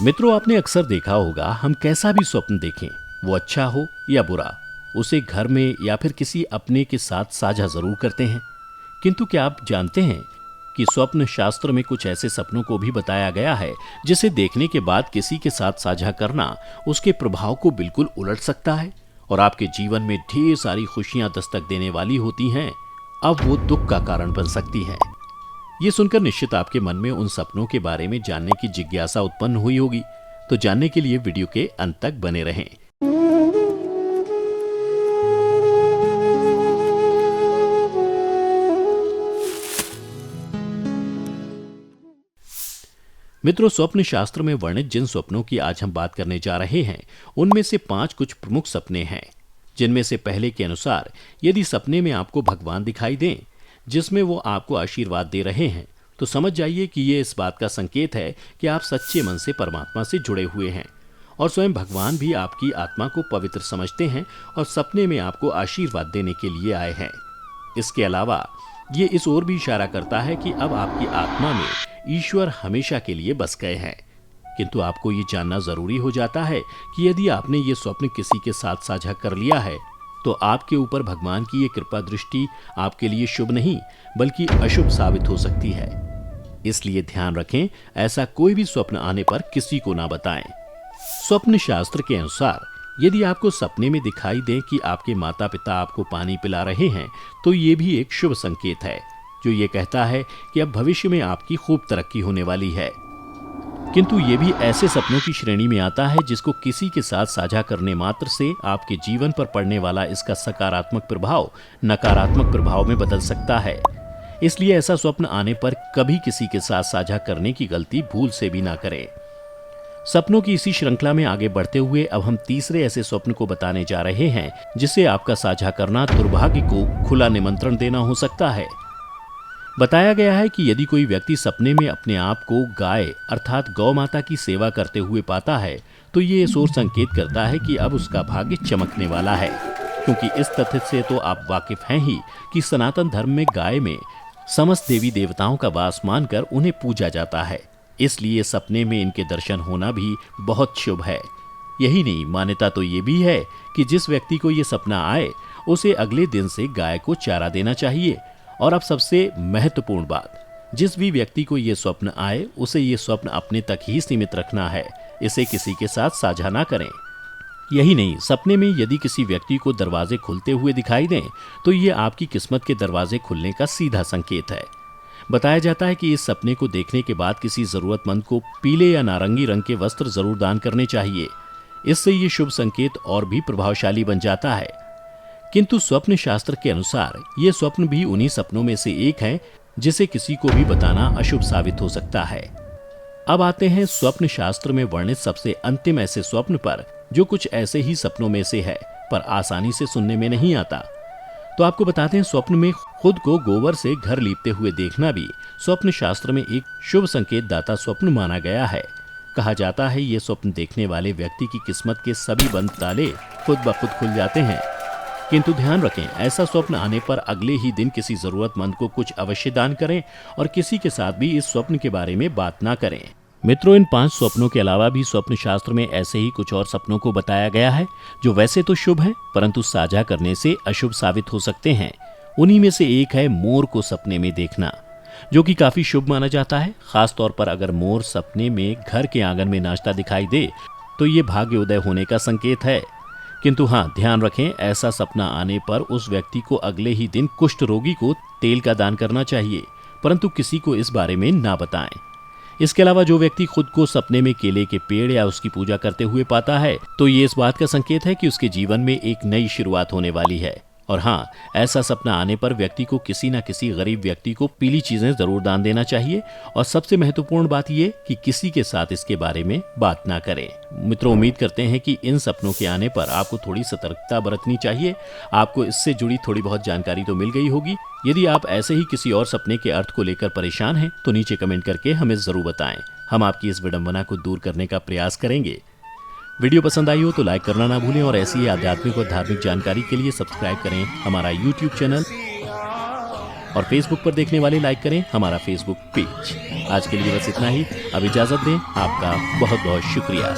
मित्रों, आपने अक्सर देखा होगा, हम कैसा भी स्वप्न देखें, वो अच्छा हो या बुरा, उसे घर में या फिर किसी अपने के साथ साझा जरूर करते हैं। किंतु क्या आप जानते हैं कि स्वप्न शास्त्र में कुछ ऐसे सपनों को भी बताया गया है जिसे देखने के बाद किसी के साथ साझा करना उसके प्रभाव को बिल्कुल उलट सकता है और आपके जीवन में ढेर सारी खुशियां दस्तक देने वाली होती हैं, अब वो दुख का कारण बन सकती हैं। ये सुनकर निश्चित आपके मन में उन सपनों के बारे में जानने की जिज्ञासा उत्पन्न हुई होगी। तो जानने के लिए वीडियो के अंत तक बने रहें। मित्रों, स्वप्न शास्त्र में वर्णित जिन स्वप्नों की आज हम बात करने जा रहे हैं, उनमें से 5 कुछ प्रमुख सपने हैं, जिनमें से पहले के अनुसार यदि सपने में आपको भगवान दिखाई दें जिसमें वो आपको आशीर्वाद दे रहे हैं, तो समझ जाइए कि ये इस बात का संकेत है कि आप सच्चे मन से परमात्मा से जुड़े हुए हैं और स्वयं भगवान भी आपकी आत्मा को पवित्र समझते हैं और सपने में आपको आशीर्वाद देने के लिए आए हैं। इसके अलावा ये इस ओर भी इशारा करता है कि अब आपकी आत्मा में ईश्वर हमेशा के लिए बस गए हैं। किंतु आपको ये जानना जरूरी हो जाता है कि यदि आपने ये स्वप्न किसी के साथ साझा कर लिया है तो आपके ऊपर भगवान की ये कृपा दृष्टि आपके लिए शुभ नहीं बल्कि अशुभ साबित हो सकती है। इसलिए ध्यान रखें, ऐसा कोई भी स्वप्न आने पर किसी को ना बताएं। स्वप्न शास्त्र के अनुसार यदि आपको सपने में दिखाई दे कि आपके माता पिता आपको पानी पिला रहे हैं, तो ये भी एक शुभ संकेत है जो ये कहता है कि अब भविष्य में आपकी खूब तरक्की होने वाली है। किंतु ये भी ऐसे सपनों की श्रेणी में आता है जिसको किसी के साथ साझा करने मात्र से आपके जीवन पर पड़ने वाला इसका सकारात्मक प्रभाव नकारात्मक प्रभाव में बदल सकता है। इसलिए ऐसा स्वप्न आने पर कभी किसी के साथ साझा करने की गलती भूल से भी ना करें। सपनों की इसी श्रृंखला में आगे बढ़ते हुए अब हम तीसरे ऐसे स्वप्न को बताने जा रहे हैं जिसे आपका साझा करना दुर्भाग्य को खुला निमंत्रण देना हो सकता है। बताया गया है कि यदि कोई व्यक्ति सपने में अपने आप को गाय अर्थात गौ माता की सेवा करते हुए पाता है, तो ये इस ओर संकेत करता है कि अब उसका भाग्य चमकने वाला है, क्योंकि इस तथ्य से तो आप वाकिफ हैं ही कि सनातन धर्म में गाय में समस्त देवी देवताओं का वास मानकर उन्हें पूजा जाता है। इसलिए सपने में इनके दर्शन होना भी बहुत शुभ है। यही नहीं, मान्यता तो ये भी है कि जिस व्यक्ति को ये सपना आए उसे अगले दिन से गाय को चारा देना चाहिए। और अब सबसे महत्वपूर्ण बात, जिस भी व्यक्ति को ये स्वप्न आए उसे ये स्वप्न अपने तक ही सीमित रखना है, इसे किसी के साथ साझा ना करें। यही नहीं, सपने में यदि किसी व्यक्ति को दरवाजे खुलते हुए दिखाई दें तो ये आपकी किस्मत के दरवाजे खुलने का सीधा संकेत है। बताया जाता है कि इस सपने को देखने के बाद किसी जरूरतमंद को पीले या नारंगी रंग के वस्त्र जरूर दान करने चाहिए। इससे ये शुभ संकेत और भी प्रभावशाली बन जाता है। किंतु स्वप्न शास्त्र के अनुसार ये स्वप्न भी उन्हीं सपनों में से एक है जिसे किसी को भी बताना अशुभ साबित हो सकता है। अब आते हैं स्वप्न शास्त्र में वर्णित सबसे अंतिम ऐसे स्वप्न पर, जो कुछ ऐसे ही सपनों में से है पर आसानी से सुनने में नहीं आता। तो आपको बताते हैं, स्वप्न में खुद को गोबर से घर लीपते हुए देखना भी स्वप्न शास्त्र में एक शुभ संकेत दाता स्वप्न माना गया है। कहा जाता है ये स्वप्न देखने वाले व्यक्ति की किस्मत के सभी बंद ताले खुद ब खुद खुल जाते हैं। किंतु ध्यान रखें, ऐसा स्वप्न आने पर अगले ही दिन किसी जरूरतमंद को कुछ अवश्य दान करें और किसी के साथ भी इस स्वप्न के बारे में बात ना करें। मित्रों, इन 5 स्वप्नों के अलावा भी स्वप्न शास्त्र में ऐसे ही कुछ और सपनों को बताया गया है जो वैसे तो शुभ हैं परंतु साझा करने से अशुभ साबित हो सकते हैं। उन्हीं में से एक है मोर को सपने में देखना, जो कि काफी शुभ माना जाता है। खास तौर पर अगर मोर सपने में घर के आंगन में नाचता दिखाई दे तो ये भाग्योदय होने का संकेत है। किंतु हाँ, ध्यान रखें, ऐसा सपना आने पर उस व्यक्ति को अगले ही दिन कुष्ठ रोगी को तेल का दान करना चाहिए, परंतु किसी को इस बारे में ना बताएं। इसके अलावा जो व्यक्ति खुद को सपने में केले के पेड़ या उसकी पूजा करते हुए पाता है, तो ये इस बात का संकेत है कि उसके जीवन में एक नई शुरुआत होने वाली है। और हाँ, ऐसा सपना आने पर व्यक्ति को किसी न किसी गरीब व्यक्ति को पीली चीजें जरूर दान देना चाहिए। और सबसे महत्वपूर्ण बात यह कि किसी के साथ इसके बारे में बात ना करें। मित्रों, उम्मीद करते हैं कि इन सपनों के आने पर आपको थोड़ी सतर्कता बरतनी चाहिए। आपको इससे जुड़ी थोड़ी बहुत जानकारी तो मिल गई होगी। यदि आप ऐसे ही किसी और सपने के अर्थ को लेकर परेशान हैं तो नीचे कमेंट करके हमें जरूर बताएं। हम आपकी इस विडंबना को दूर करने का प्रयास करेंगे। वीडियो पसंद आई हो तो लाइक करना ना भूलें और ऐसी ही आध्यात्मिक और धार्मिक जानकारी के लिए सब्सक्राइब करें हमारा YouTube चैनल। और फेसबुक पर देखने वाले लाइक करें हमारा फेसबुक पेज। आज के लिए बस इतना ही। अब इजाजत दें। आपका बहुत बहुत शुक्रिया।